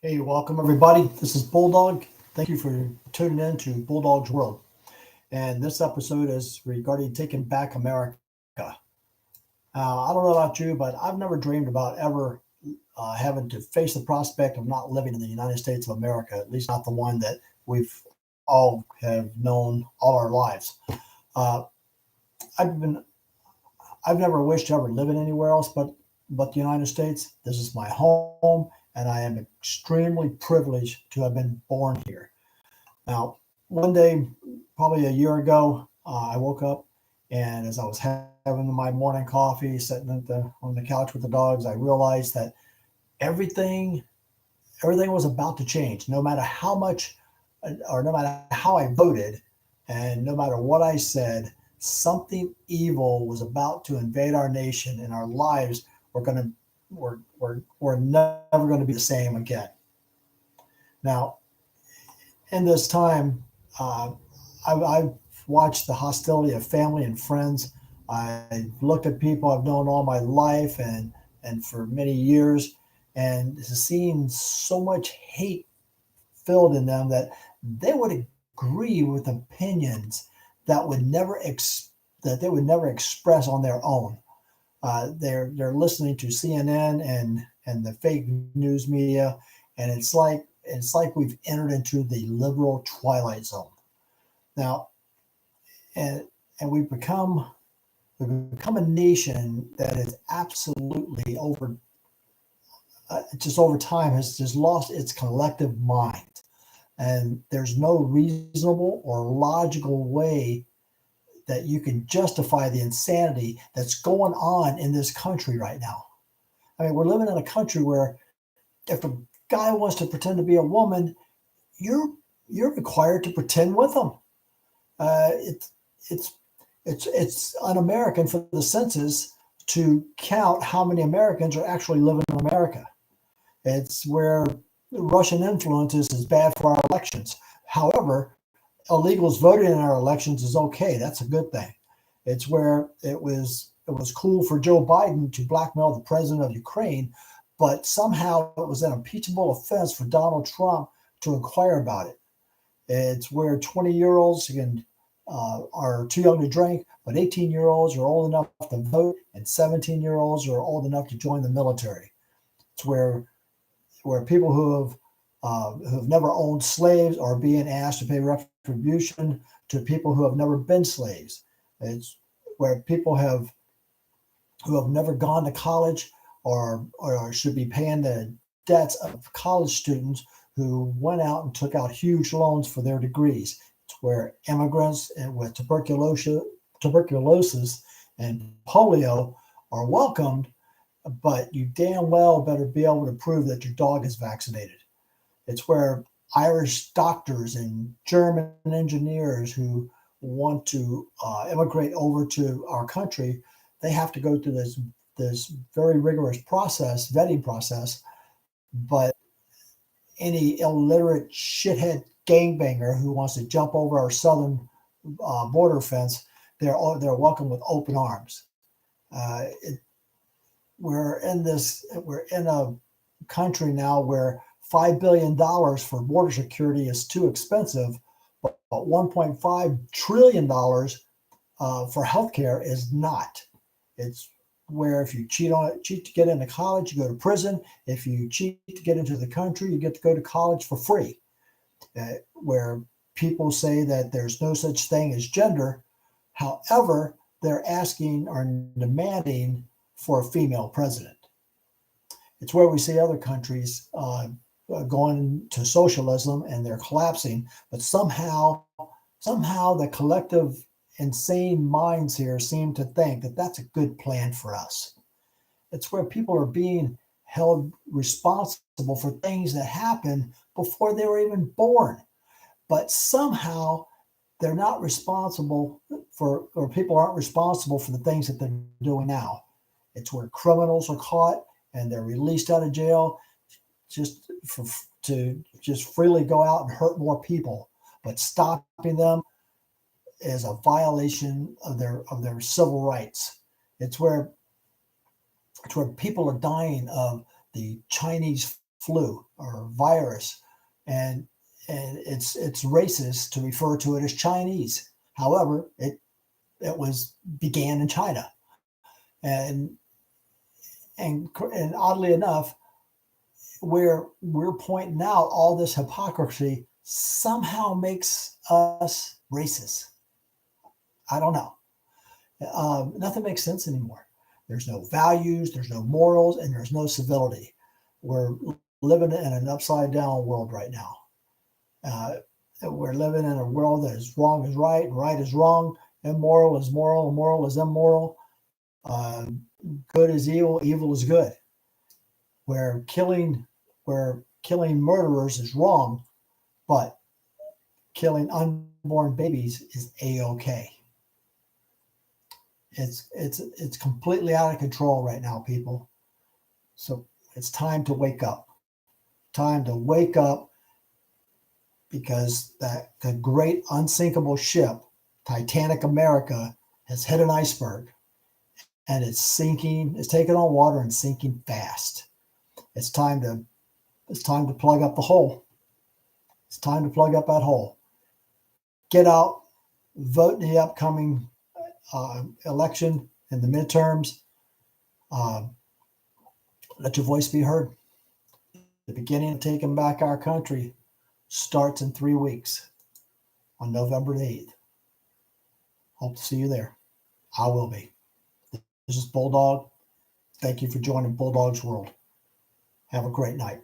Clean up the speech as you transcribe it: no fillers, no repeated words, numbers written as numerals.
Hey, welcome everybody. This is Bulldog. Thank you for tuning in to Bulldog's World. And this episode is regarding taking back America. I don't know about you, but I've never dreamed about ever having to face the prospect of not living in the United States of America, at least not the one that we've all have known all our lives. Uh, I've been I've never wished to ever live in anywhere else but the United States. This is my home, and I am extremely privileged to have been born here. Now, one day, probably a year ago, I woke up, and as I was having my morning coffee, sitting on the couch with the dogs, I realized that everything everything was about to change. No matter how much, or no matter how I voted, and no matter what I said, something evil was about to invade our nation, and our lives were going to were never going to be the same again. Now, in this time, uh, I've watched the hostility of family and friends. I've looked at people I've known all my life and for many years, and seen so much hate filled in them that they would agree with opinions that would never that they would never express on their own. They're listening to CNN and the fake news media, and it's like we've entered into the liberal twilight zone now, and and we've become a nation that is absolutely just over time has just lost its collective mind, and there's no reasonable or logical way that you can justify the insanity that's going on in this country right now. I mean, we're living in a country where if a guy wants to pretend to be a woman, you're you're required to pretend with him. It's it's it's un-American for the census to count how many Americans are actually living in America. It's where Russian influence is bad for our elections. However, illegals voting in our elections is okay. That's a good thing. It's where it was cool for Joe Biden to blackmail the president of Ukraine, but somehow it was an impeachable offense for Donald Trump to inquire about it. It's where 20-year-olds are too young to drink, but 18-year-olds are old enough to vote, and 17-year-olds are old enough to join the military. It's where people who have never owned slaves are being asked to pay retribution to people who have never been slaves. It's where people who have never gone to college or should be paying the debts of college students who went out and took out huge loans for their degrees. It's where immigrants with tuberculosis and polio are welcomed, but you damn well better be able to prove that your dog is vaccinated. It's where Irish doctors and German engineers who want to immigrate over to our country, they have to go through this very rigorous process, vetting process. But any illiterate shithead gangbanger who wants to jump over our southern border fence, they're welcome with open arms. It, we're in a country now where $5 billion for border security is too expensive, but $1.5 trillion for healthcare is not. It's where if you cheat to get into college, you go to prison. If you cheat to get into the country, you get to go to college for free. Where people say that there's no such thing as gender, however, they're asking or demanding for a female president. It's where we see other countries going to socialism and they're collapsing, but somehow the collective insane minds here seem to think that that's a good plan for us. It's where people are being held responsible for things that happened before they were even born, but somehow they're not responsible or people aren't responsible for the things that they're doing now. It's where criminals are caught and they're released out of jail just to just freely go out and hurt more people. But stopping them is a violation of their civil rights. It's where it's where people are dying of the Chinese flu or virus, and it's racist to refer to it as Chinese. However, it began in China, and and oddly enough, where we're pointing out all this hypocrisy somehow makes us racist. I don't know. Nothing makes sense anymore. There's no values, there's no morals, and there's no civility. We're living in an upside down world right now. We're living in a world that is wrong is right, and right is wrong, immoral is moral, immoral is immoral, uh, good is evil, evil is good. Where killing murderers is wrong, but killing unborn babies is a-okay. It's completely out of control right now, people. So it's time to wake up. Time to wake up, because the great unsinkable ship, Titanic America, has hit an iceberg, and it's sinking. It's taking on water and sinking fast. It's time to plug up the hole. It's time to plug up that hole. Get out, vote in the upcoming election in the midterms. Let your voice be heard. The beginning of taking back our country starts in 3 weeks on November the 8th. Hope to see you there. I will be. This is Bulldog. Thank you for joining Bulldog's World. Have a great night.